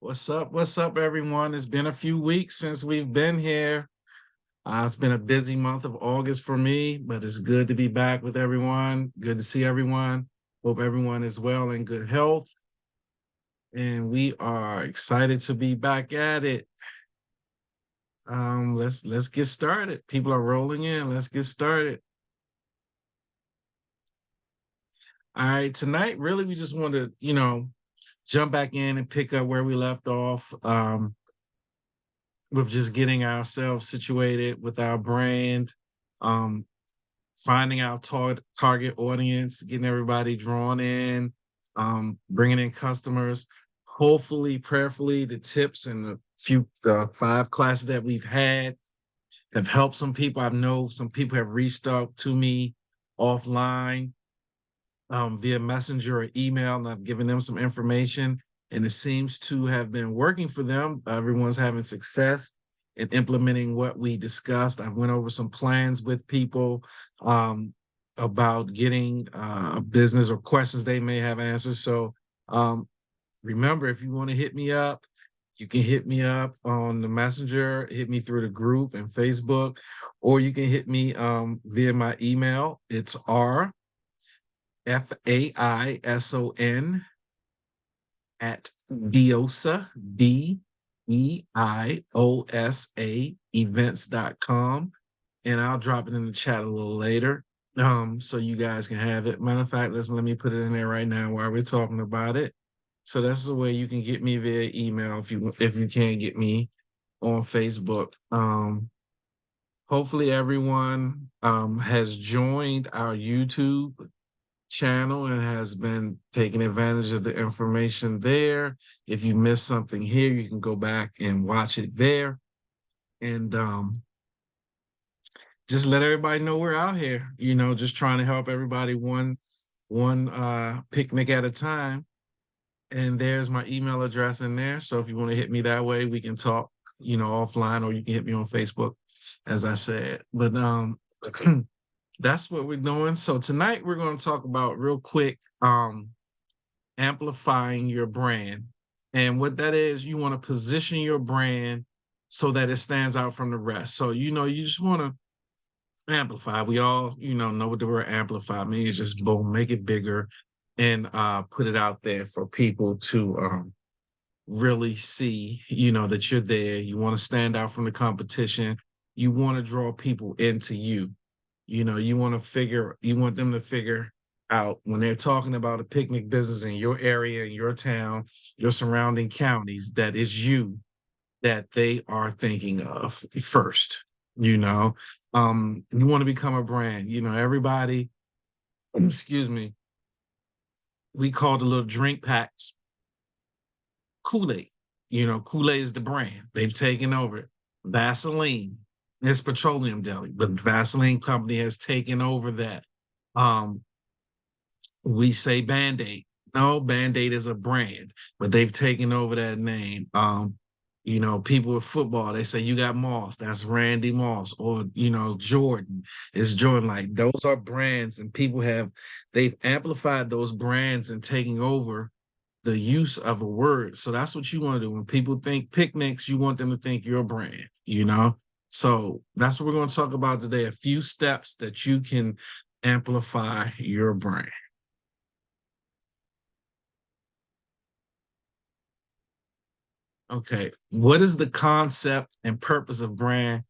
What's up? What's up, everyone? It's been a few weeks since we've been here. It's been a busy month of August for me, but it's good to be back with everyone. Good to see everyone. Hope everyone is well and good health. And we are excited to be back at it. Let's get started. People are rolling in. Let's get started. All right, tonight, really, we just want to, jump back in and pick up where we left off. With just getting ourselves situated with our brand, um, finding our target audience, getting everybody drawn in, bringing in customers. Hopefully, prayerfully, the tips and the 5 classes that we've had have helped some people. I know some people have reached out to me offline via messenger or email, and I've given them some information, and it seems to have been working for them. Everyone's having success in implementing what we discussed. I went over some plans with people about getting a business or questions they may have answers. So remember, if you want to hit me up, you can hit me up on the messenger, hit me through the group and Facebook, or you can hit me via my email. It's Faison at Diosa, Deiosa events.com. And I'll drop it in the chat a little later. So you guys can have it. Matter of fact, let me put it in there right now while we're talking about it. So that's the way you can get me via email if you can't get me on Facebook. Hopefully everyone has joined our YouTube channel and has been taking advantage of the information there. If you missed something here, you can go back and watch it there. And just let everybody know we're out here, just trying to help everybody one picnic at a time. And there's my email address in there. So if you want to hit me that way, we can talk, offline, or you can hit me on Facebook, as I said. But that's what we're doing. So tonight we're going to talk about real quick amplifying your brand. And what that is, you want to position your brand so that it stands out from the rest. So you just want to amplify. We all, know what the word amplify means. Just boom, make it bigger and put it out there for people to really see, that you're there. You want to stand out from the competition. You want to draw people into you. You want them to figure out when they're talking about a picnic business in your area, in your town, your surrounding counties, that is you that they are thinking of first. You want to become a brand. Everybody, excuse me, we call the little drink packs Kool-Aid. Kool-Aid is the brand. They've taken over it. Vaseline, it's petroleum jelly, but Vaseline company has taken over that. Um, we say Band-Aid. No, Band-Aid is a brand, but they've taken over that name. People with football, they say you got Moss, that's Randy Moss, or Jordan. It's Jordan. Like those are brands, and they've amplified those brands and taking over the use of a word. So that's what you want to do. When people think picnics, you want them to think your brand. So that's what we're going to talk about today. A few steps that you can amplify your brand. Okay. What is the concept and purpose of brand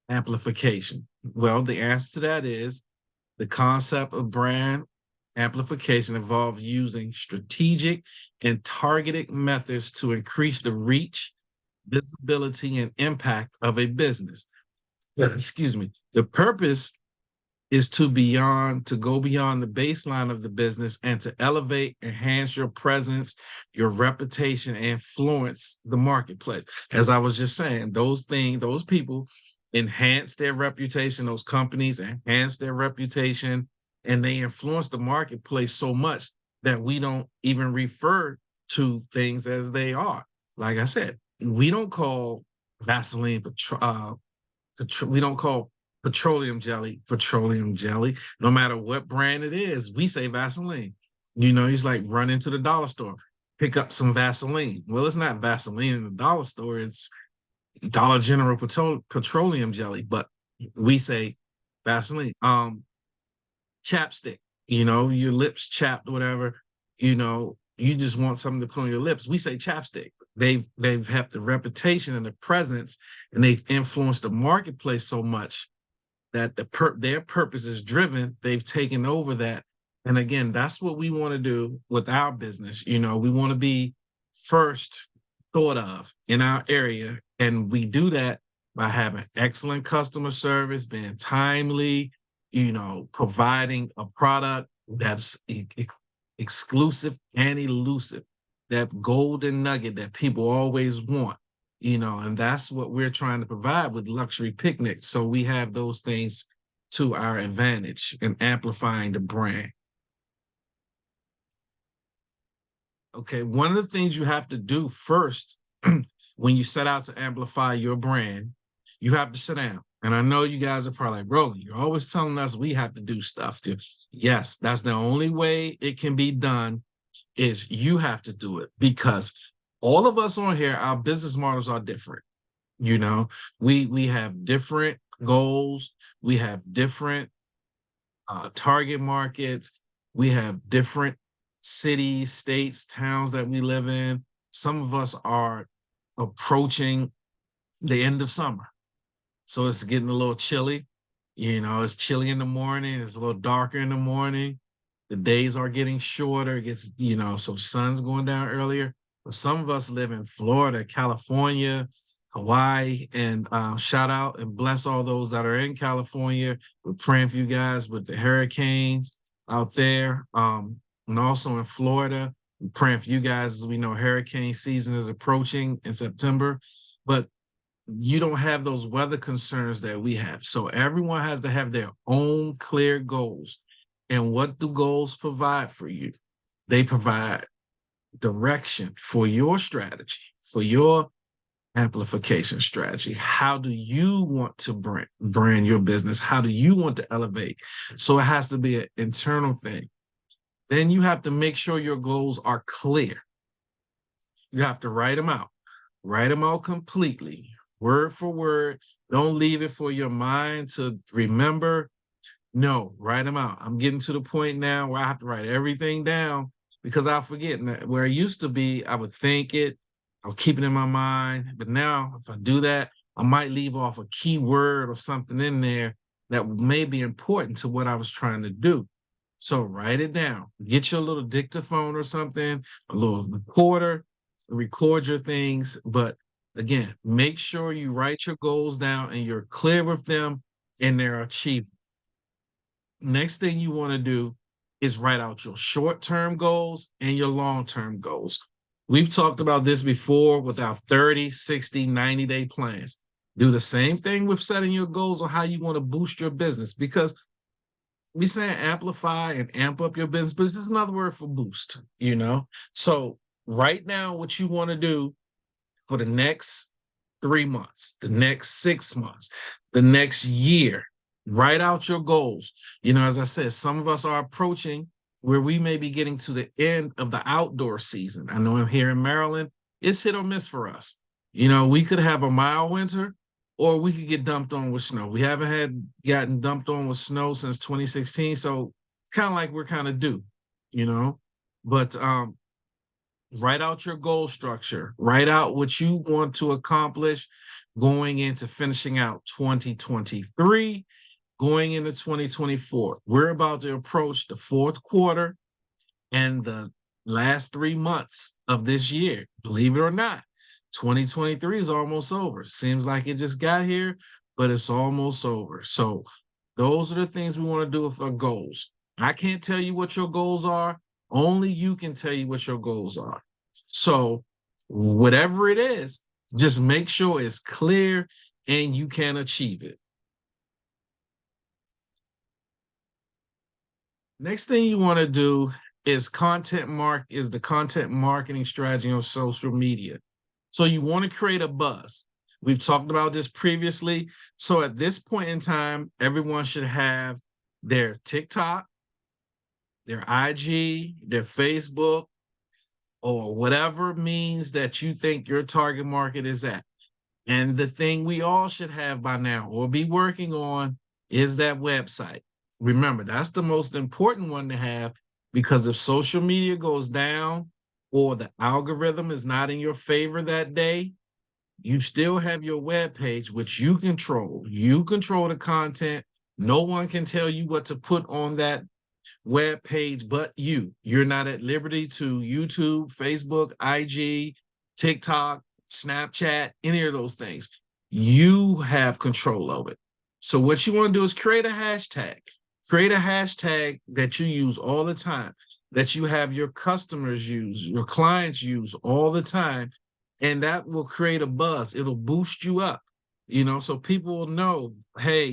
amplification? Well, the answer to that is the concept of brand amplification involves using strategic and targeted methods to increase the reach, visibility, and impact of a business. Excuse me. The purpose is to go beyond the baseline of the business and to elevate, enhance your presence, your reputation, and influence the marketplace. As I was just saying, those people enhance their reputation, those companies enhance their reputation, and they influence the marketplace so much that we don't even refer to things as they are. Like I said, we don't call Vaseline, we don't call petroleum jelly. No matter what brand it is, we say Vaseline. He's like run into the dollar store. pick up some Vaseline. Well, it's not Vaseline in the dollar store. It's Dollar General petroleum jelly, but we say Vaseline. Chapstick, your lips chapped, whatever, you just want something to put on your lips. We say chapstick. They've had the reputation and the presence, and they've influenced the marketplace so much that their purpose is driven. They've taken over that. And again, that's what we want to do with our business. We want to be first thought of in our area. And we do that by having excellent customer service, being timely, providing a product that's exclusive and elusive, that golden nugget that people always want, and that's what we're trying to provide with Luxury Picnics. So we have those things to our advantage and amplifying the brand. Okay, one of the things you have to do first when you set out to amplify your brand, you have to sit down. And I know you guys are probably like, Roland, you're always telling us we have to do stuff. Yes, that's the only way it can be done, is you have to do it, because all of us on here, our business models are different. We have different goals. We have different target markets. We have different cities, states, towns that we live in. Some of us are approaching the end of summer. So it's getting a little chilly. It's chilly in the morning. It's a little darker in the morning. The days are getting shorter. It gets, so sun's going down earlier. But some of us live in Florida, California, Hawaii, and shout out and bless all those that are in California. We're praying for you guys with the hurricanes out there. And also in Florida, we're praying for you guys, as we know hurricane season is approaching in September. But you don't have those weather concerns that we have. So everyone has to have their own clear goals. And what do goals provide for you? They provide direction for your strategy, for your amplification strategy. How do you want to brand your business? How do you want to elevate? So it has to be an internal thing. Then you have to make sure your goals are clear. You have to write them out completely, word for word. Don't leave it for your mind to remember. No, write them out. I'm getting to the point now where I have to write everything down, because I'll forget. Where I used to be, I would think it, I would keep it in my mind. But now, if I do that, I might leave off a key word or something in there that may be important to what I was trying to do. So write it down. Get your little dictaphone or something, a little recorder, record your things. But again, make sure you write your goals down and you're clear with them and they're achievable. Next thing you want to do is write out your short-term goals and your long-term goals. We've talked about this before with our 30, 60, 90-day plans. Do the same thing with setting your goals on how you want to boost your business, because we say amplify and amp up your business, but it's another word for boost, So write down what you want to do for the next 3 months, the next 6 months, the next year. Write out your goals. As I said, some of us are approaching where we may be getting to the end of the outdoor season. I know I'm here in Maryland, it's hit or miss for us. We could have a mild winter, or we could get dumped on with snow. We haven't gotten dumped on with snow since 2016. So it's kind of like we're kind of due, but write out your goal structure, write out what you want to accomplish going into finishing out 2023, going into 2024. We're about to approach the fourth quarter and the last 3 months of this year. Believe it or not, 2023 is almost over. Seems like it just got here, but it's almost over. So those are the things we want to do with our goals. I can't tell you what your goals are. Only you can tell you what your goals are. So whatever it is, just make sure it's clear and you can achieve it. Next thing you want to do is the content marketing strategy on social media. So you want to create a buzz. We've talked about this previously. So at this point in time, everyone should have their TikTok, their IG, their Facebook, or whatever means that you think your target market is at. And the thing we all should have by now or be working on is that website. Remember, that's the most important one to have, because if social media goes down or the algorithm is not in your favor that day, you still have your web page, which you control. You control the content. No one can tell you what to put on that web page but you. You're not at liberty to YouTube, Facebook, IG, TikTok, Snapchat, any of those things. You have control of it. So what you want to do is create a hashtag. Create a hashtag that you use all the time, that you have your customers use, your clients use all the time, and that will create a buzz. It'll boost you up, so people will know, hey,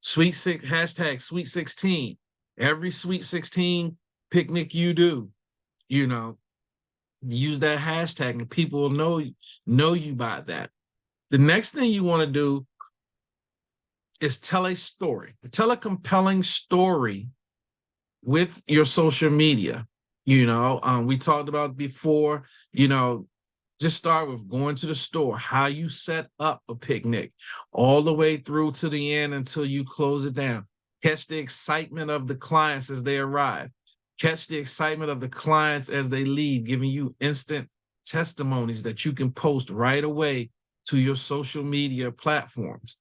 hashtag sweet 16. Every sweet 16 picnic you do, you know, use that hashtag and people will know you by that. The next thing you want to do is tell a story. Tell a compelling story with your social media. We talked about before, just start with going to the store, how you set up a picnic, all the way through to the end until you close it down. Catch the excitement of the clients as they arrive. Catch the excitement of the clients as they leave, giving you instant testimonies that you can post right away to your social media platforms.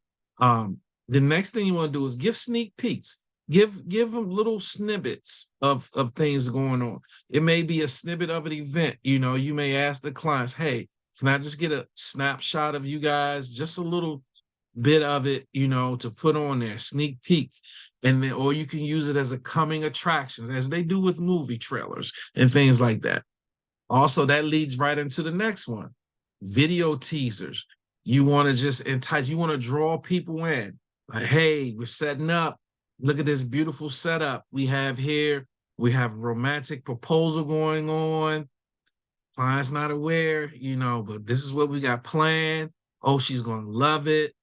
The next thing you want to do is give sneak peeks. Give them little snippets of things going on. It may be a snippet of an event. You may ask the clients, hey, can I just get a snapshot of you guys? Just a little bit of it, to put on there, sneak peeks. And then, or you can use it as a coming attraction, as they do with movie trailers and things like that. Also, that leads right into the next one, video teasers. You want to just entice, you want to draw people in. Like, hey, we're setting up. Look at this beautiful setup we have here. We have a romantic proposal going on. Client's not aware, but this is what we got planned. Oh, she's going to love it,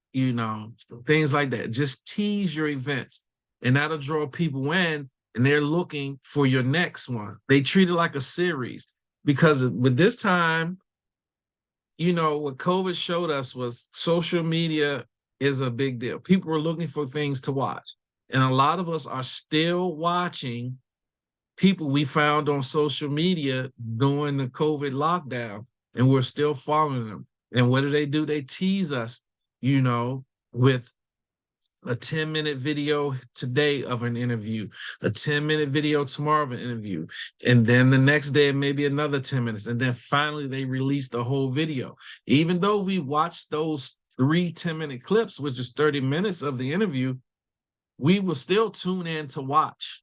things like that. Just tease your events, and that'll draw people in, and they're looking for your next one. They treat it like a series, because with this time, what COVID showed us was social media is a big deal. People are looking for things to watch. And a lot of us are still watching people we found on social media during the COVID lockdown, and we're still following them. And what do? They tease us, with a 10-minute video today of an interview, a 10-minute video tomorrow of an interview. And then the next day, maybe another 10 minutes. And then finally, they release the whole video. Even though we watched those 3 10-minute clips, which is 30 minutes of the interview, we will still tune in to watch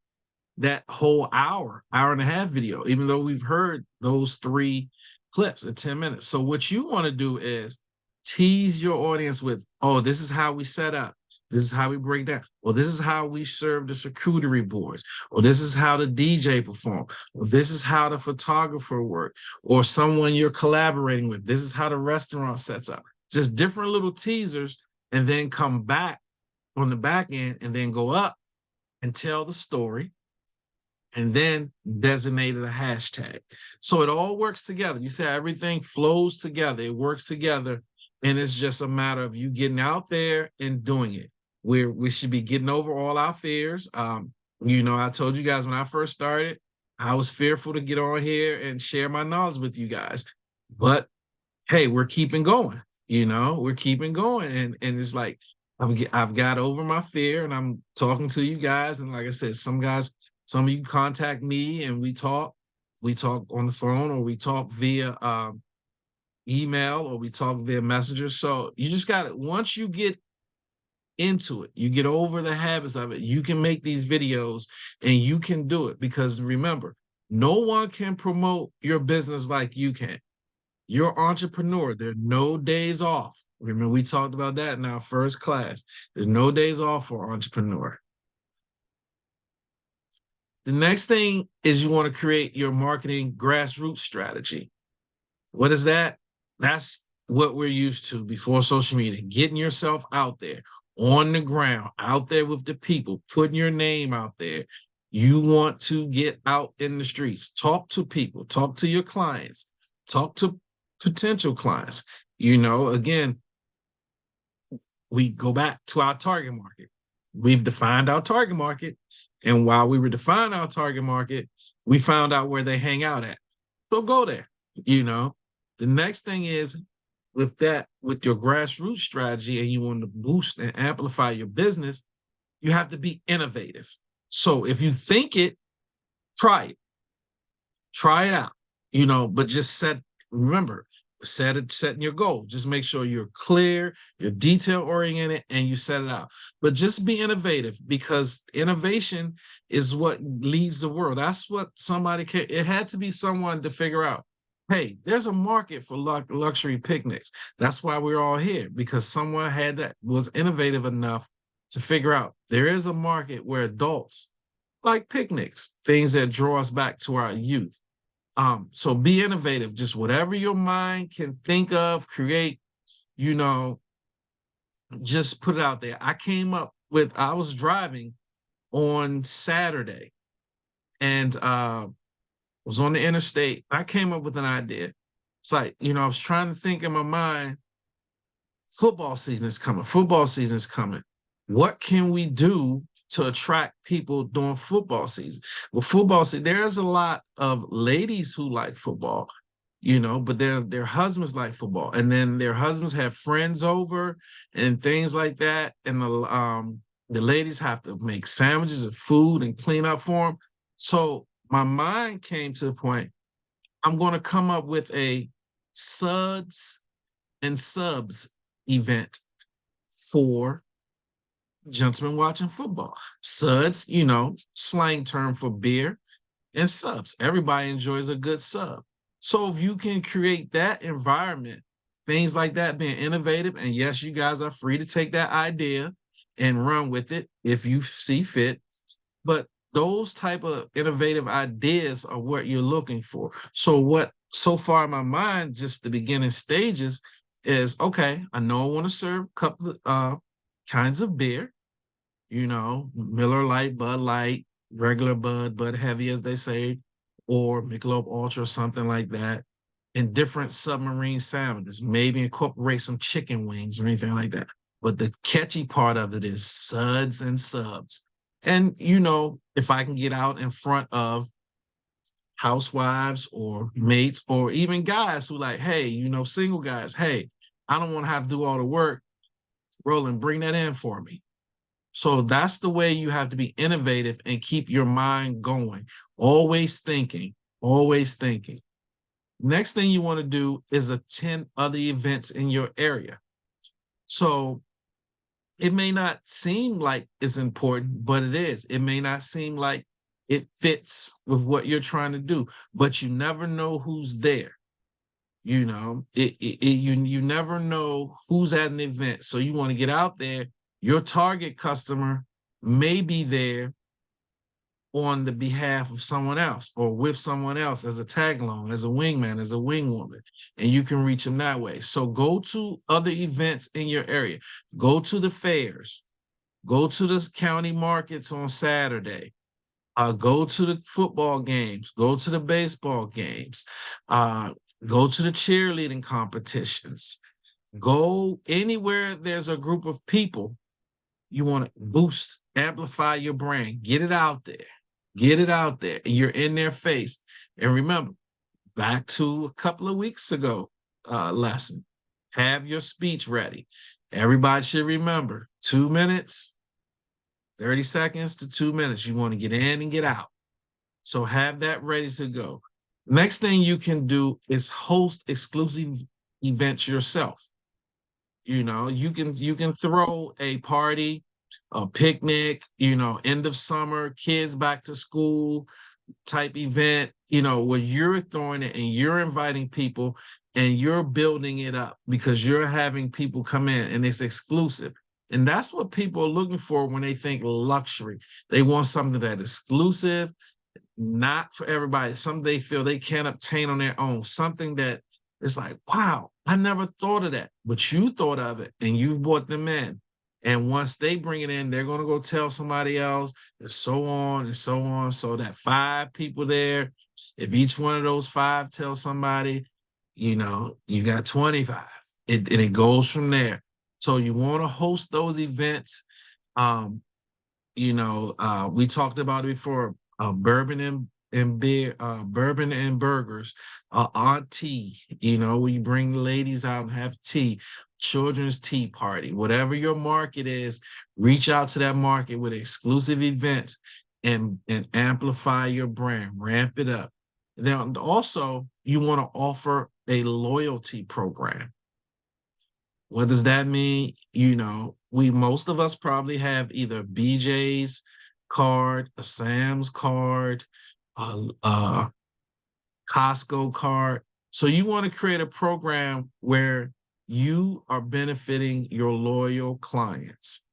that whole hour and a half video, even though we've heard those 3 clips at 10 minutes. So what you want to do is tease your audience with, oh, this is how we set up. This is how we break down. Or this is how we serve the charcuterie boards. Or this is how the DJ perform. Or this is how the photographer work. Or someone you're collaborating with. This is how the restaurant sets up. Just different little teasers, and then come back on the back end and then go up and tell the story, and then designated a hashtag. So it all works together. You say everything flows together. It works together. And it's just a matter of you getting out there and doing it. We should be getting over all our fears. I told you guys when I first started, I was fearful to get on here and share my knowledge with you guys. But hey, we're keeping going. We're keeping going. And it's like, I've got over my fear, and I'm talking to you guys. And like I said, some of you contact me and we talk on the phone, or we talk via email, or we talk via messenger. So you just got it. Once you get into it, you get over the habits of it, you can make these videos and you can do it, because remember, no one can promote your business like you can. You're an entrepreneur. There are no days off. Remember, we talked about that in our first class. There's no days off for an entrepreneur. The next thing is you want to create your marketing grassroots strategy. What is that? That's what we're used to before social media, getting yourself out there on the ground, out there with the people, putting your name out there, You want to get out in the streets, talk to people, talk to your clients, talk to potential clients. Again, we go back to our target market. We've defined our target market. And while we were defining our target market, we found out where they hang out at. So go there. The next thing is with your grassroots strategy, and you want to boost and amplify your business, you have to be innovative. So if you think it, try it. Try it out. But just remember, setting your goal. Just make sure you're clear, you're detail oriented, and you set it out. But just be innovative, because innovation is what leads the world. That's what it had to be someone to figure out. Hey, there's a market for luxury picnics. That's why we're all here, because someone was innovative enough to figure out there is a market where adults like picnics, things that draw us back to our youth. So be innovative. Just whatever your mind can think of, create, just put it out there. I was driving on Saturday, and was on the interstate. I came up with an idea. It's like, I was trying to think in my mind, football season is coming. Football season is coming. What can we do to attract people during football season? Well, football season, there's a lot of ladies who like football, but their husbands like football, and then their husbands have friends over and things like that, and the ladies have to make sandwiches and food and clean up for them. So my mind came to the point, I'm going to come up with a suds and subs event for gentlemen watching football. Suds, slang term for beer, and subs. Everybody enjoys a good sub. So if you can create that environment, things like that, being innovative, and yes, you guys are free to take that idea and run with it if you see fit. But those type of innovative ideas are what you're looking for. So far in my mind, just the beginning stages is, okay, I know I want to serve a couple of kinds of beer, Miller Lite, Bud Light, regular Bud Heavy, as they say, or Michelob Ultra, something like that, and different submarine sandwiches, maybe incorporate some chicken wings or anything like that. But the catchy part of it is suds and subs. And, if I can get out in front of housewives or mates or even guys who like, hey, single guys, hey, I don't want to have to do all the work. Roland, bring that in for me. So that's the way you have to be innovative and keep your mind going. Always thinking, always thinking. Next thing you want to do is attend other events in your area. So it may not seem like it's important, but it is. It may not seem like it fits with what you're trying to do, but you never know who's there. You never know who's at an event. So you want to get out there. Your target customer may be there on the behalf of someone else or with someone else as a tag along, as a wingman, as a wingwoman, and you can reach them that way. So go to other events in your area. Go to the fairs. Go to the county markets on Saturday. Go to the football games. Go to the baseball games. Go to the cheerleading competitions. Go anywhere there's a group of people. You want to boost, amplify your brand. Get it out there. Get it out there. You're in their face. And remember, back to a couple of weeks ago lesson, have your speech ready. Everybody should remember 2 minutes, 30 seconds to 2 minutes. You want to get in and get out. So have that ready to go. Next thing you can do is host exclusive events yourself. You can throw a party, a picnic, end of summer, kids back to school type event, where you're throwing it and you're inviting people and you're building it up because you're having people come in and it's exclusive. And that's what people are looking for when they think luxury. They want something that is exclusive, not for everybody, something they feel they can't obtain on their own, something that is like, wow, I never thought of that, but you thought of it and you've brought them in. And once they bring it in, they're going to go tell somebody else, and so on and so on. So that 5 people there, if each one of those 5 tells somebody, you got 25. And it goes from there. So you want to host those events. Um, we talked about it before. Bourbon and beer, bourbon and burgers, on tea. We bring the ladies out and have tea, children's tea party, whatever your market is. Reach out to that market with exclusive events and amplify your brand, ramp it up. Then also you want to offer a loyalty program. What does that mean? Most of us probably have either BJ's card, a Sam's card, a Costco card. So you want to create a program where you are benefiting your loyal clients,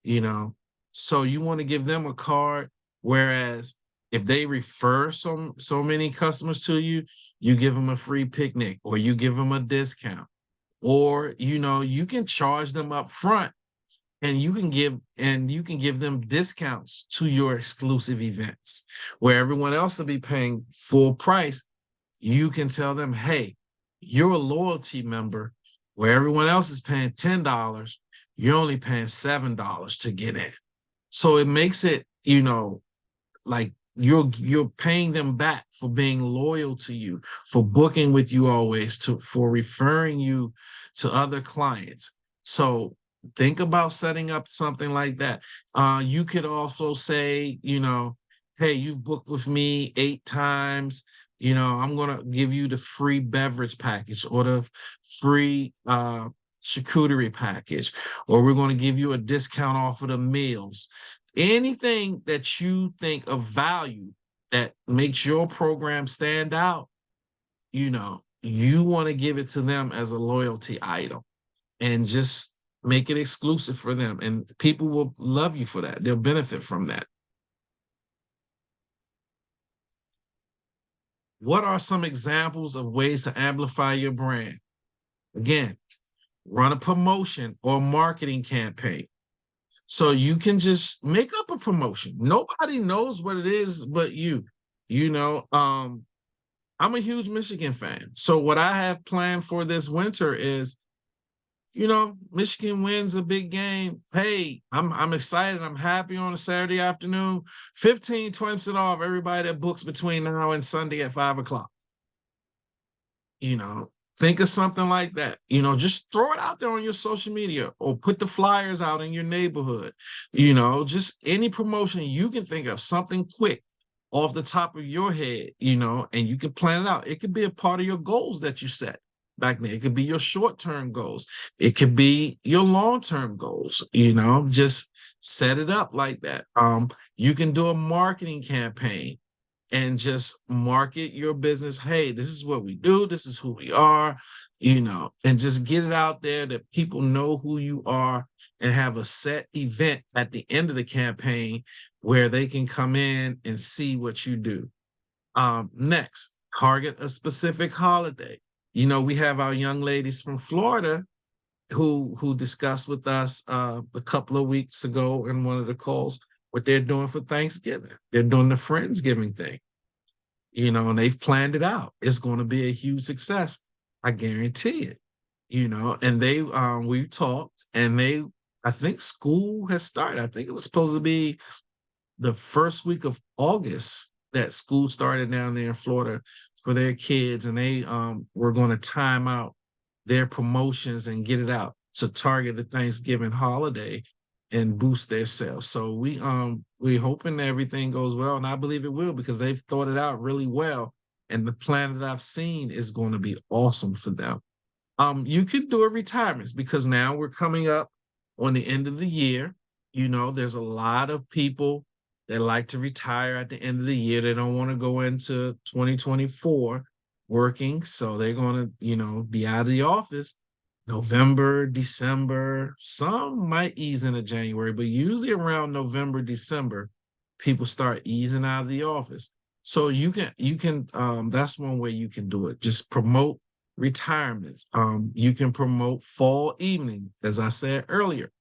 you know. So you want to give them a card, whereas if they refer so many customers to you, you give them a free picnic or you give them a discount, or you can charge them up front, and you can give them discounts to your exclusive events where everyone else will be paying full price. You can tell them, hey, you're a loyalty member where everyone else is paying $10, you're only paying $7 to get in. So it makes it, like you're paying them back for being loyal to you, for booking with you always, for referring you to other clients. So think about setting up something like that. You could also say, hey, you've booked with me 8 times. I'm gonna give you the free beverage package or the free charcuterie package, or we're going to give you a discount off of the meals. Anything that you think of value that makes your program stand out, you want to give it to them as a loyalty item and just make it exclusive for them. And people will love you for that. They'll benefit from that. What are some examples of ways to amplify your brand? Again, run a promotion or marketing campaign. So you can just make up a promotion. Nobody knows what it is but you. I'm a huge Michigan fan. So what I have planned for this winter is, Michigan wins a big game. Hey, I'm excited. I'm happy on a Saturday afternoon. 15-20% off everybody that books between now and Sunday at 5 o'clock. you know think of something like that. Just throw it out there on your social media or put the flyers out in your neighborhood. Just any promotion you can think of, something quick off the top of your head, and you can plan it out. It could be a part of your goals that you set back then. It could be your short-term goals, it could be your long-term goals. Just set it up like that. You can do a marketing campaign and just market your business. Hey, this is what we do. This is who we are, and just get it out there that people know who you are, and have a set event at the end of the campaign where they can come in and see what you do. Next, target a specific holiday. We have our young ladies from Florida who discussed with us a couple of weeks ago in one of the calls what they're doing for Thanksgiving. They're doing the Friendsgiving thing, and they've planned it out. It's going to be a huge success. I guarantee it. And we talked, and I think school has started. I think it was supposed to be the first week of August that school started down there in Florida for their kids, and they were going to time out their promotions and get it out to target the Thanksgiving holiday and boost their sales. So we're hoping that everything goes well, and I believe it will, because they've thought it out really well, and the plan that I've seen is going to be awesome for them. You could do a retirements, because now we're coming up on the end of the year. There's a lot of people that like to retire at the end of the year. They don't want to go into 2024 working, so they're going to, be out of the office November, December. Some might ease into January, but usually around November, December, people start easing out of the office. So you can that's one way you can do it. Just promote retirements. You can promote fall evening, as I said earlier.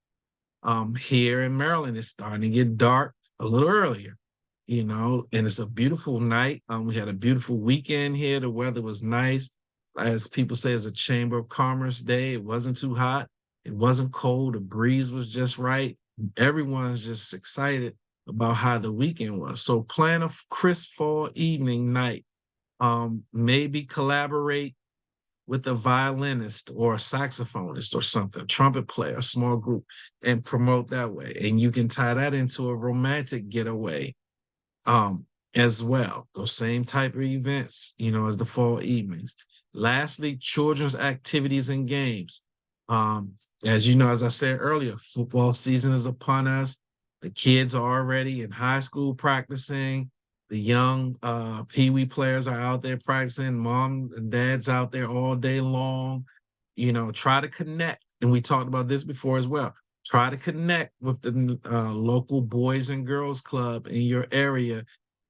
Here in Maryland, it's starting to get dark a little earlier, and it's a beautiful night. We had a beautiful weekend here. The weather was nice. As people say, it's a Chamber of Commerce day. It wasn't too hot. It wasn't cold. The breeze was just right. Everyone's just excited about how the weekend was. So plan a crisp fall evening night. Maybe collaborate with a violinist or a saxophonist or something, trumpet player, a small group, and promote that way. And you can tie that into a romantic getaway as well. Those same type of events, as the fall evenings. Lastly, children's activities and games. As you know, as I said earlier, football season is upon us. The kids are already in high school practicing. The young Pee Wee players are out there practicing. Mom and dad's out there all day long. Try to connect. And we talked about this before as well. Try to connect with the local Boys and Girls Club in your area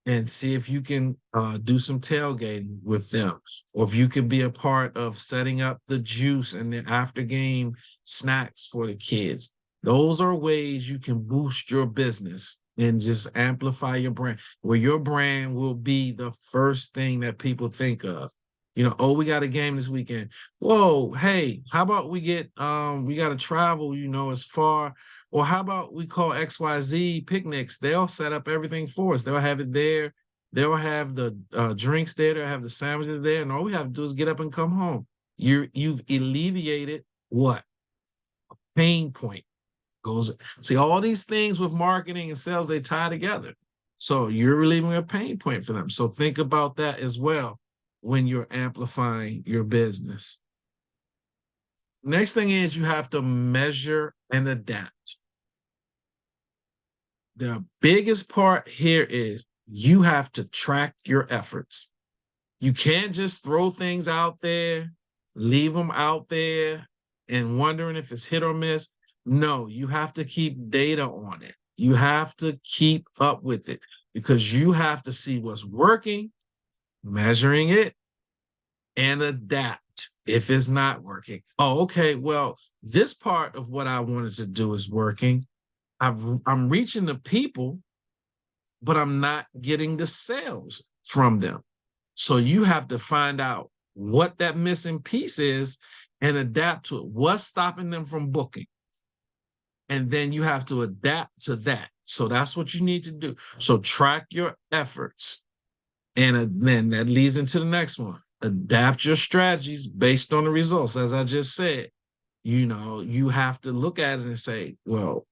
and see if you can do some tailgating with them, or if you can be a part of setting up the juice and the after game snacks for the kids. Those are ways you can boost your business and just amplify your brand, where your brand will be the first thing that people think of. Oh, we got a game this weekend. Whoa, hey, how about we got to travel, as far, or how about we call XYZ picnics? They'll set up everything for us. They'll have it there. They'll have the drinks there. They'll have the sandwiches there. And all we have to do is get up and come home. You've alleviated what? Pain point. Goes see all these things with marketing and sales, they tie together. So you're relieving a pain point for them. So think about that as well when you're amplifying your business. Next thing is you have to measure and adapt. The biggest part here is you have to track your efforts. You can't just throw things out there, leave them out there, and wondering if it's hit or miss. No, you have to keep data on it. You have to keep up with it because you have to see what's working, measuring it, and adapt if it's not working. Oh, okay. Well, this part of what I wanted to do is working. I'm reaching the people, but I'm not getting the sales from them. So you have to find out what that missing piece is and adapt to it. What's stopping them from booking? And then you have to adapt to that. So that's what you need to do. So track your efforts. And then that leads into the next one. Adapt your strategies based on the results. As I just said, you have to look at it and say, well,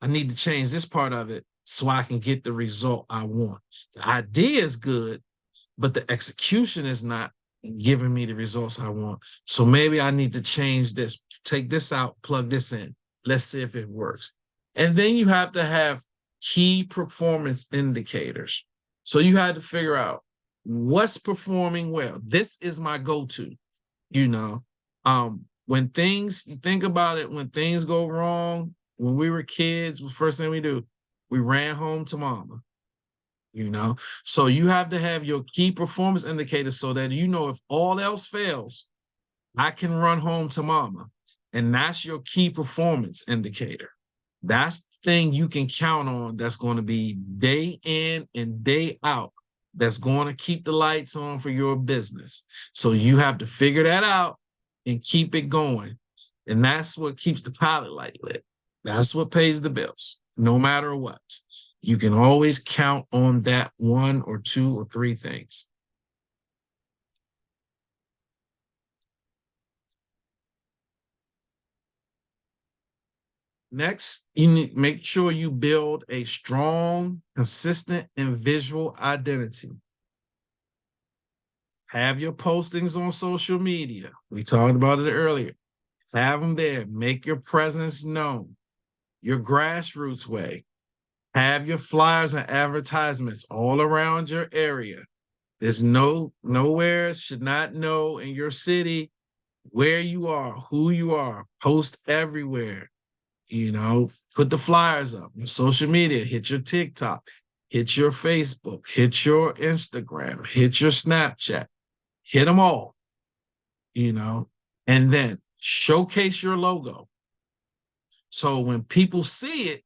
I need to change this part of it so I can get the result I want. The idea is good, but the execution is not giving me the results I want. So maybe I need to change this, take this out, plug this in. Let's see if it works. And then you have to have key performance indicators. So you had to figure out what's performing well. This is my go-to, when things, you think about it, when things go wrong, when we were kids, the first thing we do, we ran home to mama. So you have to have your key performance indicators so that if all else fails, I can run home to mama. And that's your key performance indicator. That's the thing you can count on that's going to be day in and day out. That's going to keep the lights on for your business. So you have to figure that out and keep it going. And that's what keeps the pilot light lit. That's what pays the bills, no matter what. You can always count on that one or two or three things. Next, you need to make sure you build a strong, consistent, and visual identity. Have your postings on social media. We talked about it earlier. Have them there. Make your presence known. Your grassroots way. Have your flyers and advertisements all around your area. There's nowhere should not know in your city where you are, who you are. Post everywhere. Put the flyers up on social media, hit your TikTok, hit your Facebook, hit your Instagram, hit your Snapchat, hit them all, and then showcase your logo. So when people see it,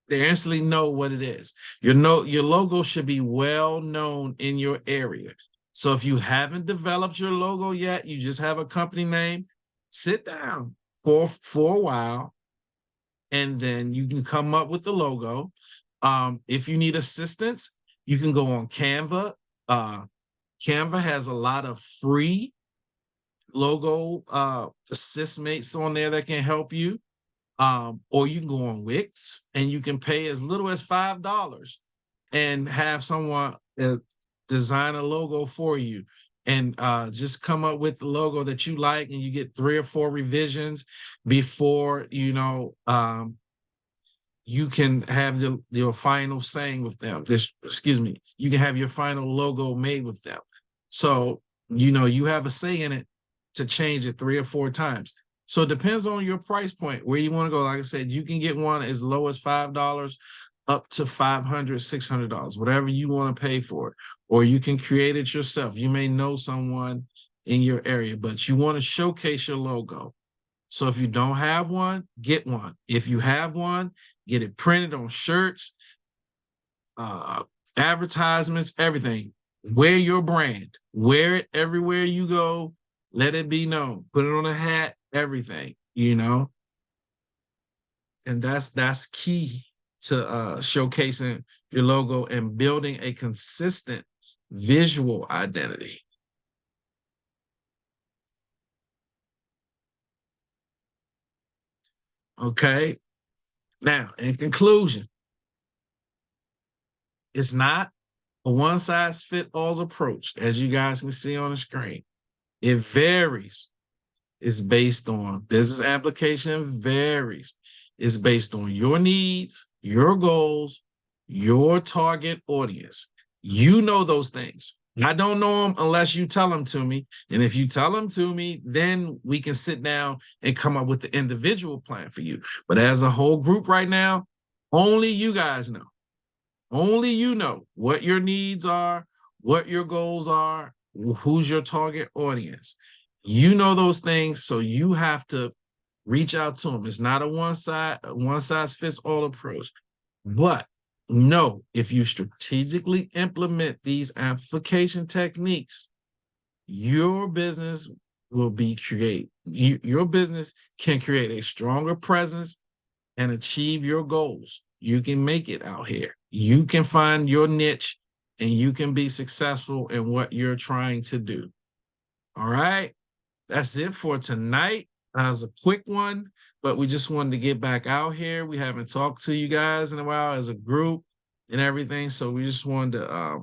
they instantly know what it is. Your logo should be well known in your area. So if you haven't developed your logo yet, you just have a company name, sit down for a while, and then you can come up with the logo. If you need assistance, you can go on Canva. Canva has a lot of free logo assist mates on there that can help you. Or you can go on Wix and you can pay as little as $5 and have someone design a logo for you, and just come up with the logo that you like, and you get 3 or 4 revisions before you can have your final saying with them. You can have your final logo made with them. So, you have a say in it to change it 3 or 4 times. So it depends on your price point, where you want to go. Like I said, you can get one as low as $5 up to $500, $600, whatever you want to pay for it. Or you can create it yourself. You may know someone in your area, but you want to showcase your logo. So if you don't have one, get one. If you have one, get it printed on shirts, advertisements, everything. Wear your brand. Wear it everywhere you go. Let it be known. Put it on a hat, everything, And that's key to showcasing your logo and building a consistent visual identity. Okay. Now, in conclusion, it's not a one-size-fits-all approach, as you guys can see on the screen. It varies. It's based on business application, varies. It's based on your needs, your goals, your target audience. You know those things. I don't know them unless you tell them to me. And if you tell them to me, then we can sit down and come up with the individual plan for you. But as a whole group right now, only you guys know. Only you know what your needs are, what your goals are, who's your target audience. You know those things, so you have to reach out to them. It's not a one size fits all approach. But no, if you strategically implement these amplification techniques, your business will be your business can create a stronger presence and achieve your goals. You can make it out here. You can find your niche and you can be successful in what you're trying to do. All right. That's it for tonight. That was a quick one, but we just wanted to get back out here. We haven't talked to you guys in a while as a group and everything. So we just wanted to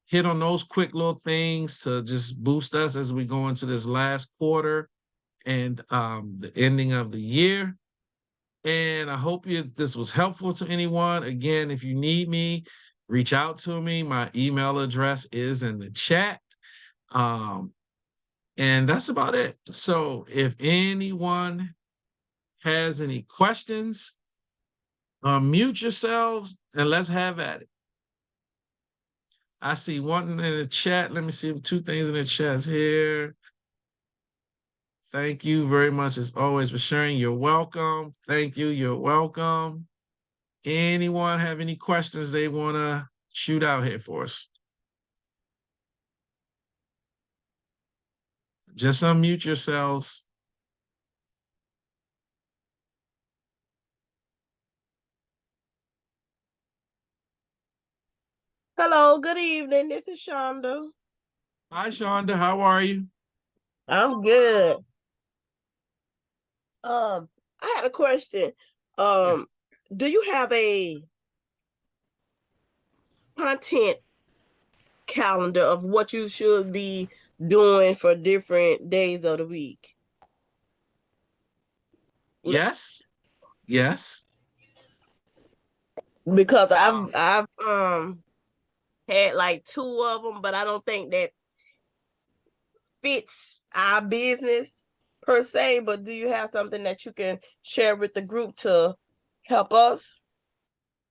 hit on those quick little things to just boost us as we go into this last quarter and the ending of the year. And I hope this was helpful to anyone. Again, if you need me, reach out to me. My email address is in the chat. And that's about it. So if anyone has any questions, mute yourselves and let's have at it. I see one in the chat. Let me see 2 things in the chat here. Thank you very much, as always, for sharing. You're welcome. Thank you. You're welcome. Anyone have any questions they want to shoot out here for us? Just unmute yourselves. Hello, good evening. This is Shonda. Hi, Shonda. How are you? I'm good. I had a question. Yes. Do you have a content calendar of what you should be doing for different days of the week? Yes. Yes. Because I've had like 2 of them, but I don't think that fits our business per se. But do you have something that you can share with the group to help us?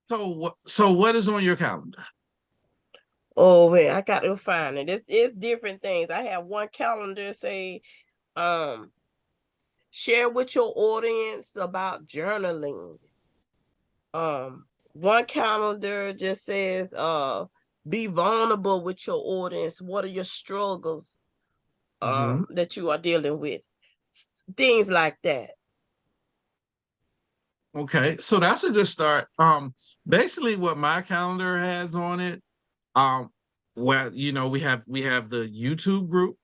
So what is on your calendar? Oh man, I got to find it. It's different things. I have one calendar say Share with your audience about journaling. One calendar just says, be vulnerable with your audience. What are your struggles that you are dealing with? Things like that. Okay, so that's a good start. Basically what my calendar has on it, well, we have the YouTube group,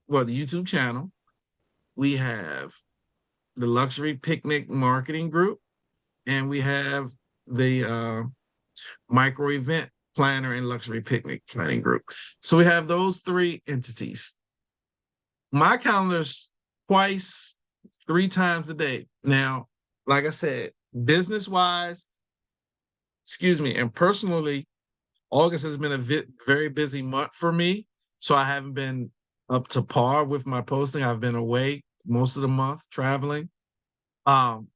well, the YouTube channel. We have the luxury picnic marketing group, and we have the micro event planner and luxury picnic planning group. So we have those three entities. My calendar's twice, 3 times a day. Now, like I said, business wise, excuse me, and personally, August has been a very busy month for me. So I haven't been up to par with my posting. I've been away most of the month traveling. Um,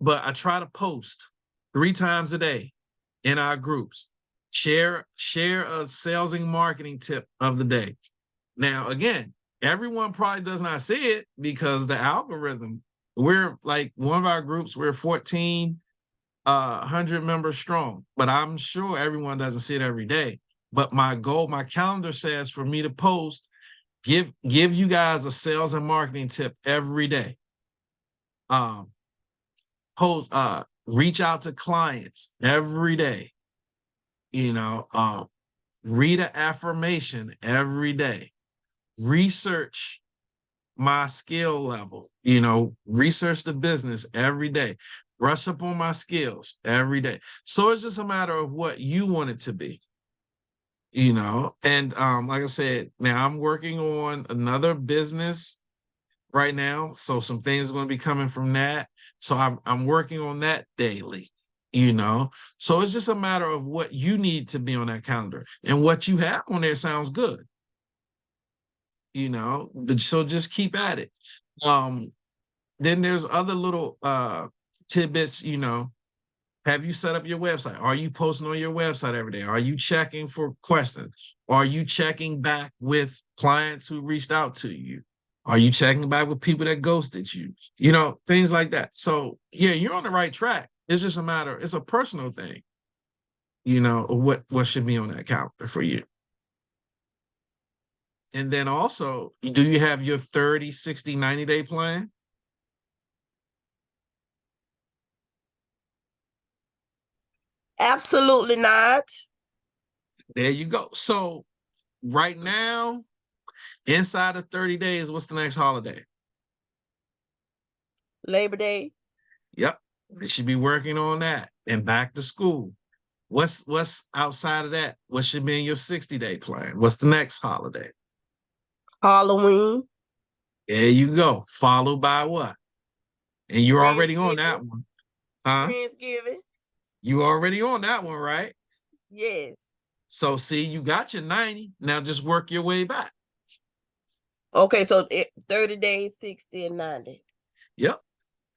but I try to post 3 times a day in our groups. Share a sales and marketing tip of the day. Now, again, everyone probably does not see it because the algorithm, we're like one of our groups, we're 1,400 members strong, but I'm sure everyone doesn't see it every day. But my goal, my calendar says for me to post, give you guys a sales and marketing tip every day. Post, reach out to clients every day. Read an affirmation every day. Research my skill level, research the business every day, brush up on my skills every day. So it's just a matter of what you want it to be, and like I said, now I'm working on another business right now. So some things are going to be coming from that. So I'm working on that daily, So it's just a matter of what you need to be on that calendar, and what you have on there sounds good, but so just keep at it. Um, then there's other little tidbits, Have you set up your website? Are you posting on your website every day? Are you checking for questions? Are you checking back with clients who reached out to you? Are you checking back with people that ghosted you? Things like that. So yeah, you're on the right track. It's just a matter, it's a personal thing, what should be on that calendar for you. And then also, do you have your 30, 60, 90-day plan? Absolutely not. There you go. So right now, inside of 30 days, what's the next holiday? Labor Day. Yep. You should be working on that, and back to school. What's outside of that? What should be in your 60-day plan? What's the next holiday? Halloween. There you go. Followed by what? And you're already on that Friendsgiving. one. Huh? Friendsgiving. You already on that one, right? Yes. So see, you got your 90. Now just work your way back. Okay, so 30 days, 60 and 90. Yep.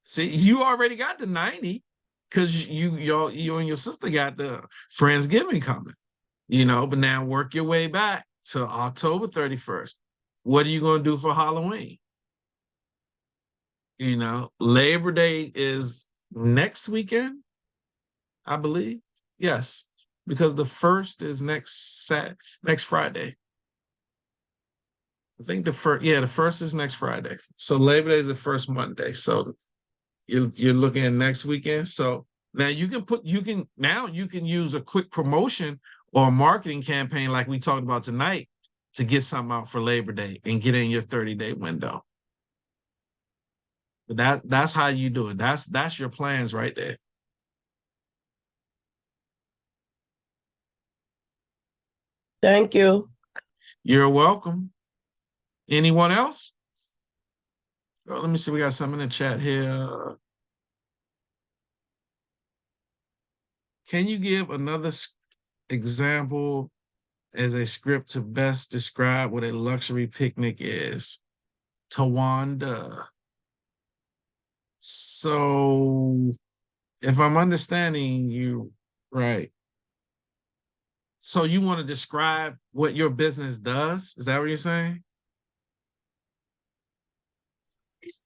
See, you already got the 90 because you and your sister got the Friendsgiving coming, but now work your way back to October 31st. What are you going to do for Halloween? Labor Day is next weekend, I believe. Yes, because the first is next Friday. I think the first is next Friday. So Labor Day is the first Monday. So you're looking at next weekend. So now you can use a quick promotion or a marketing campaign like we talked about tonight to get something out for Labor Day and get in your 30-day window. But that's how you do it. That's your plans right there. Thank you. You're welcome. Anyone else? Oh, let me see. We got some in the chat here. Can you give another example as a script to best describe what a luxury picnic is? Tawanda. So, if I'm understanding you right, so you want to describe what your business does? Is that what you're saying?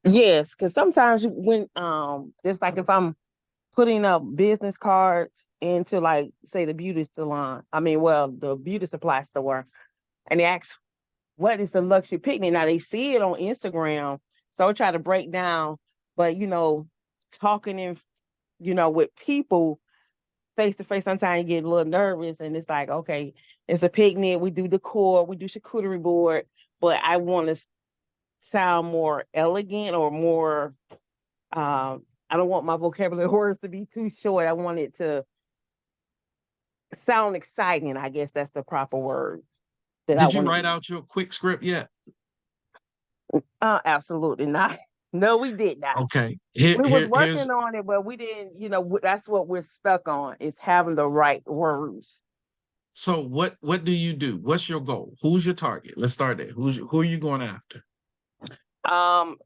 Yes, because sometimes when it's like if I'm putting up business cards into like say the beauty salon, the beauty supply store, and they ask what is a luxury picnic. Now they see it on Instagram, so I try to break down, but talking in with people face to face, sometimes you get a little nervous, and it's like, okay, it's a picnic. We do decor, we do charcuterie board, but I want to sound more elegant or more. I don't want my vocabulary words to be too short. I want it to sound exciting. I guess that's the proper word that I Did you want to write use. out your quick script yet? Absolutely not. No, we did not. Okay. We was Here's working on it, but we didn't. That's what we're stuck on is having the right words. so what do you do? What's your goal? Who's your target? Let's start there. Who are you going after? Um,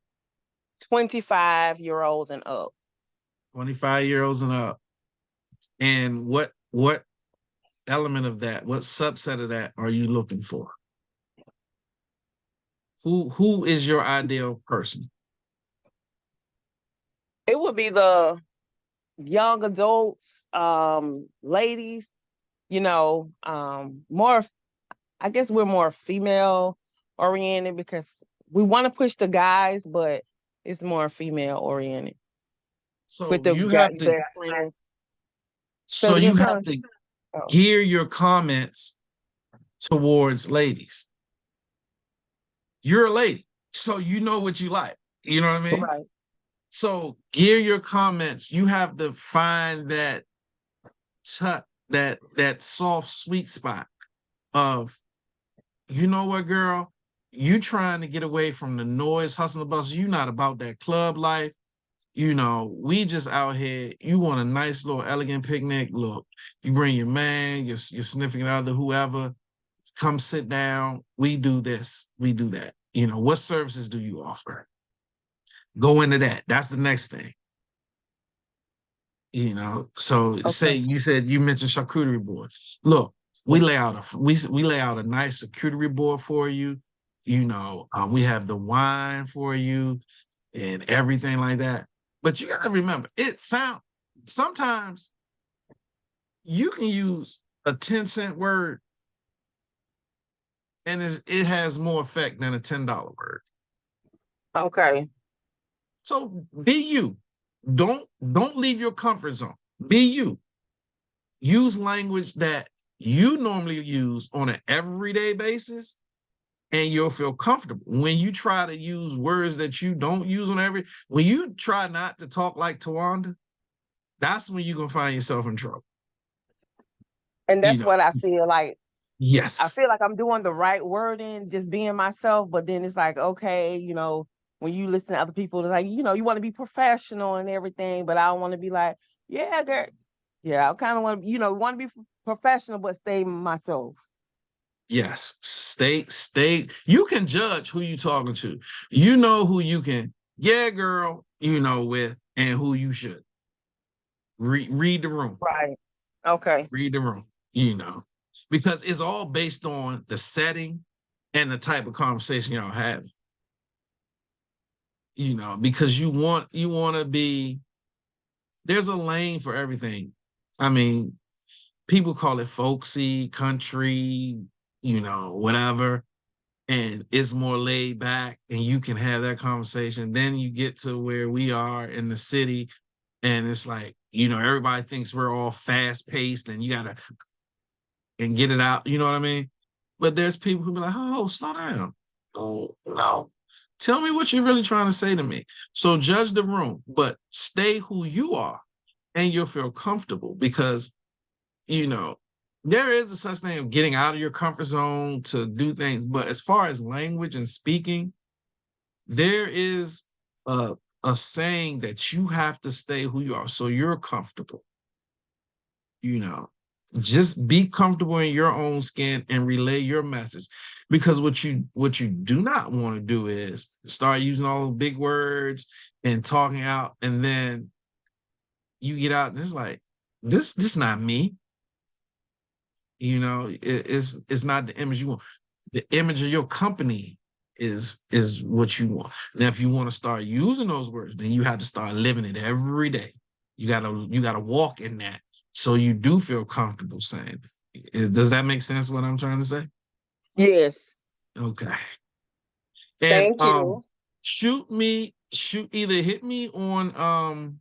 25-year-olds and up. 25-year-olds and up. And what element of that, what subset of that are you looking for? Who is your ideal person? It would be the young adults, ladies, more, I guess we're more female oriented because we want to push the guys, but it's more female oriented with So the you have to their friends. Say so it again, you have son. to Oh, gear your comments towards ladies. You're a lady, so you know what you like. You know what I mean? right. So gear your comments. You have to find that that soft sweet spot of, you know what, girl, you trying to get away from the noise, hustle, and bustle. You not about that club life. We just out here. You want a nice little elegant picnic. Look, you bring your man, your significant other, whoever, come sit down. We do this, we do that. What services do you offer? Go into that. That's the next thing. So say Okay. you said you mentioned charcuterie board. Look, we lay out we lay out a nice charcuterie board for you. We have the wine for you and everything like that. But you got to remember, sometimes you can use a 10-cent word and it has more effect than a $10 word. Okay. So be you. Don't leave your comfort zone. Be you. Use language that you normally use on an everyday basis, and you'll feel comfortable. When you try to use words that you don't use when you try not to talk like Tawanda, that's when you're gonna find yourself in trouble. And You that's know, what I feel like. I yes, feel like I'm doing the right wording, just being myself. But then it's like, okay, when you listen to other people, it's like, you want to be professional and everything, but I don't want to be like, yeah, girl. Yeah, I kind of want to, want to be professional, but stay myself. yes. Stay. You can judge who you talking to. You know who you can, yeah, girl, with, and who you should. Read the room. Right. Okay. Read the room, because it's all based on the setting and the type of conversation y'all having. Because you want to be, there's a lane for everything. I mean, people call it folksy, country, whatever, and it's more laid back and you can have that conversation. Then you get to where we are in the city and it's like, everybody thinks we're all fast paced and you gotta and get it out, you know what I mean? But there's people who be like, oh, slow down. Oh, no. Tell me what you're really trying to say to me. So judge the room, but stay who you are and you'll feel comfortable because, you know, there is a such thing of getting out of your comfort zone to do things. But as far as language and speaking, there is a, a saying that you have to stay who you are so you're comfortable, you know. Just be comfortable in your own skin and relay your message, because what you do not want to do is start using all those big words and talking out, and then you get out and it's like, this not me. It's not the image you want. The image of your company is what you want. Now, if you want to start using those words, then you have to start living it every day. You gotta walk in that so you do feel comfortable saying it. Does that make sense what I'm trying to say? Yes. Okay. And Thank you. shoot either hit me on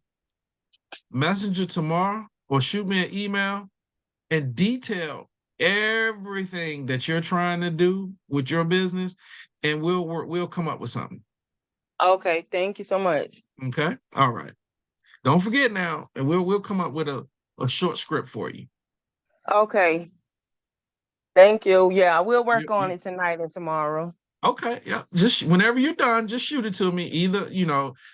Messenger tomorrow or shoot me an email and detail everything that you're trying to do with your business, and we'll come up with something. Okay. Thank you so much. Okay. All right. Don't forget now, and we'll come up with a short script for you. Okay. Thank you. Yeah, I will work on You it tonight and tomorrow. okay? Yeah. Just whenever you're done, just shoot it to me. Either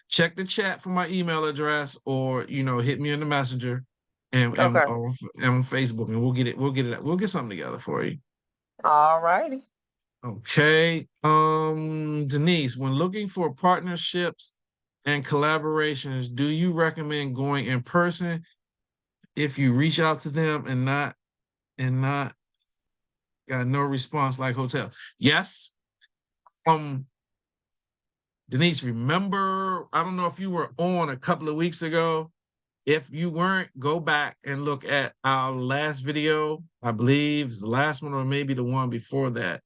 check the chat for my email address, or hit me in the messenger, and Okay. on Facebook, and we'll get something together for you. All righty. Okay. Denise, when looking for partnerships and collaborations, do you recommend going in person if you reach out to them and not got no response like hotel? Yes. Um, Denise, remember, I don't know if you were on a couple of weeks ago. If you weren't, go back and look at our last video. I believe it's the last one or maybe the one before that.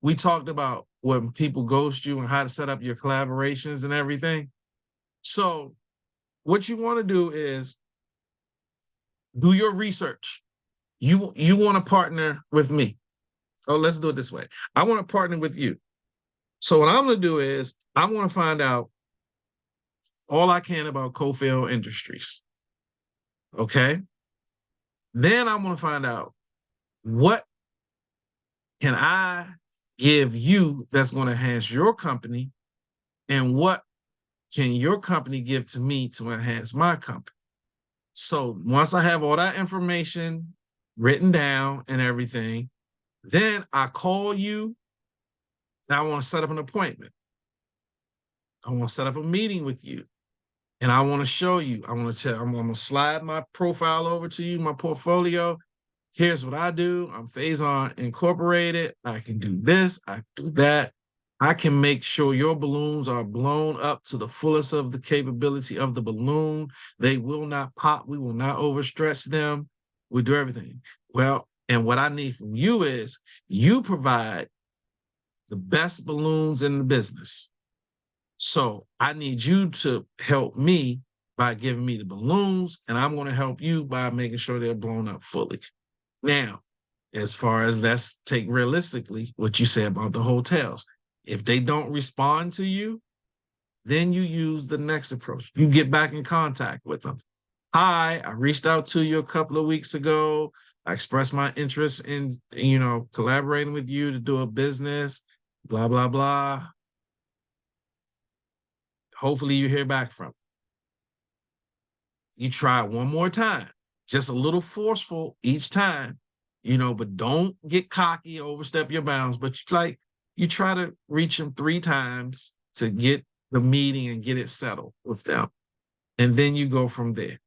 We talked about when people ghost you and how to set up your collaborations and everything. So what you want to do is do your research. You want to partner with me. Oh, let's do it this way. I want to partner with you. So what I'm going to do is I want to find out all I can about Cofield Industries. Okay. Then I'm going to find out what can I give you that's going to enhance your company, and what can your company give to me to enhance my company. So once I have all that information written down and everything, then I call you and I want to set up an appointment. I want to set up a meeting with you. And I want to show you, I'm going to slide my profile over to you, my portfolio. Here's what I do. I'm Faison Incorporated. I can do this. I can do that. I can make sure your balloons are blown up to the fullest of the capability of the balloon. They will not pop. We will not overstretch them. We do everything. Well, and what I need from you is you provide the best balloons in the business. So I need you to help me by giving me the balloons, and I'm going to help you by making sure they're blown up fully. Now, as far as let's take realistically what you say about the hotels. If they don't respond to you, then you use the next approach. You get back in contact with them. Hi, I reached out to you a couple of weeks ago. I expressed my interest in, collaborating with you to do a business, blah, blah, blah. Hopefully you hear back from them. You try one more time, just a little forceful each time, but don't get cocky, overstep your bounds. But you try to reach them 3 times to get the meeting and get it settled with them. And then you go from there.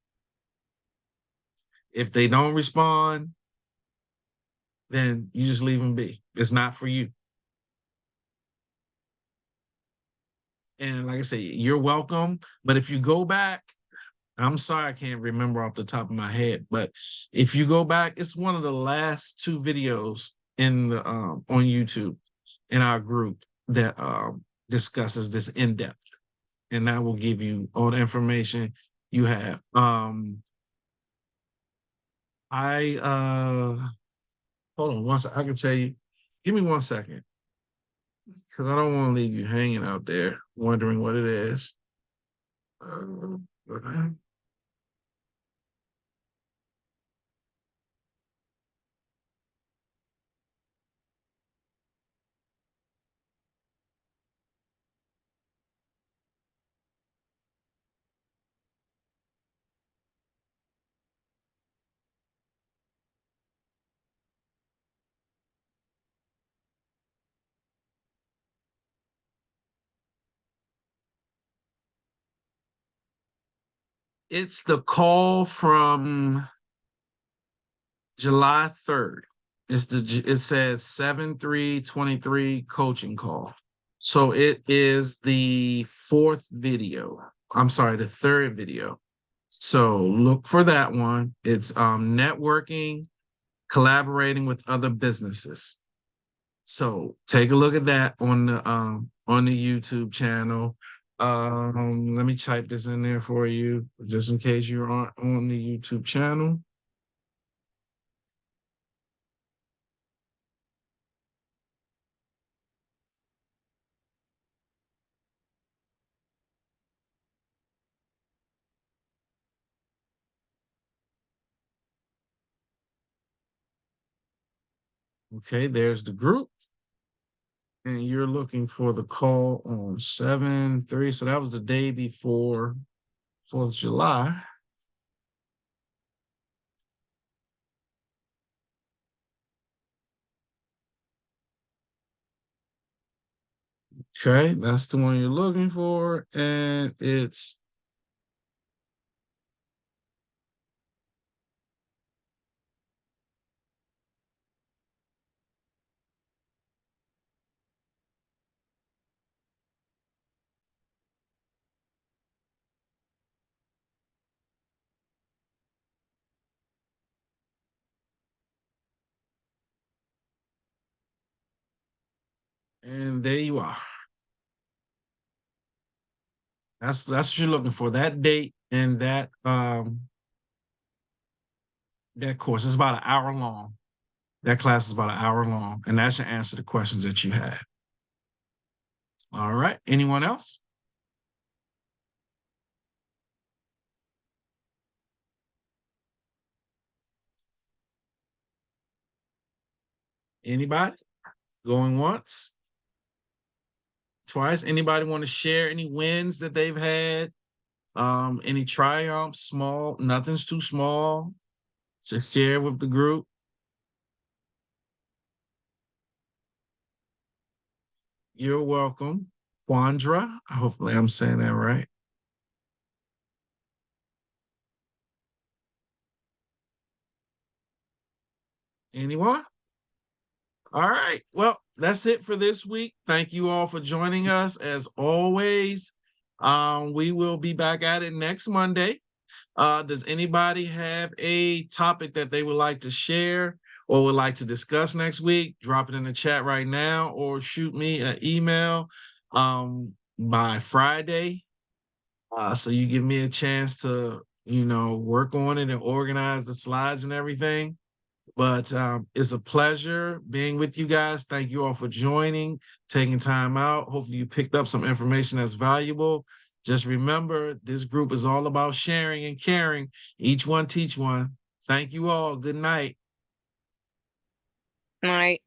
If they don't respond, then you just leave them be. It's not for you. And like I say, you're welcome. But if you go back, I'm sorry, I can't remember off the top of my head, but if you go back, it's one of the last 2 videos in the on YouTube in our group that discusses this in depth, and that will give you all the information you have. I hold on one second. I can tell you. Give me 1 second, because I don't want to leave you hanging out there wondering what it is. It's the call from July 3rd. It says 7/3/23 coaching call. So it is the fourth video. I'm sorry, the third video. So look for that one. It's networking, collaborating with other businesses. So take a look at that on the YouTube channel. Let me type this in there for you, just in case you aren't on the YouTube channel. Okay, there's the group. And you're looking for the call on 7/3. So that was the day before 4th of July. Okay, that's the one you're looking for. And it's and there you are. That's what you're looking for. That date and that course is about an hour long. That class is about an hour long, and that should answer the questions that you had. All right. Anyone else? Anybody? Going once? Twice? Anybody want to share any wins that they've had? Any triumphs? Small, nothing's too small to share with the group. You're welcome. Quandra, hopefully I'm saying that right. Anyone? All right. Well, that's it for this week. Thank you all for joining us. As always, we will be back at it next Monday. Does anybody have a topic that they would like to share or would like to discuss next week? Drop it in the chat right now or shoot me an email by Friday. So you give me a chance to, work on it and organize the slides and everything. But it's a pleasure being with you guys. Thank you all for joining, taking time out. Hopefully you picked up some information that's valuable. Just remember, this group is all about sharing and caring. Each one teach one. Thank you all. Good night. Night.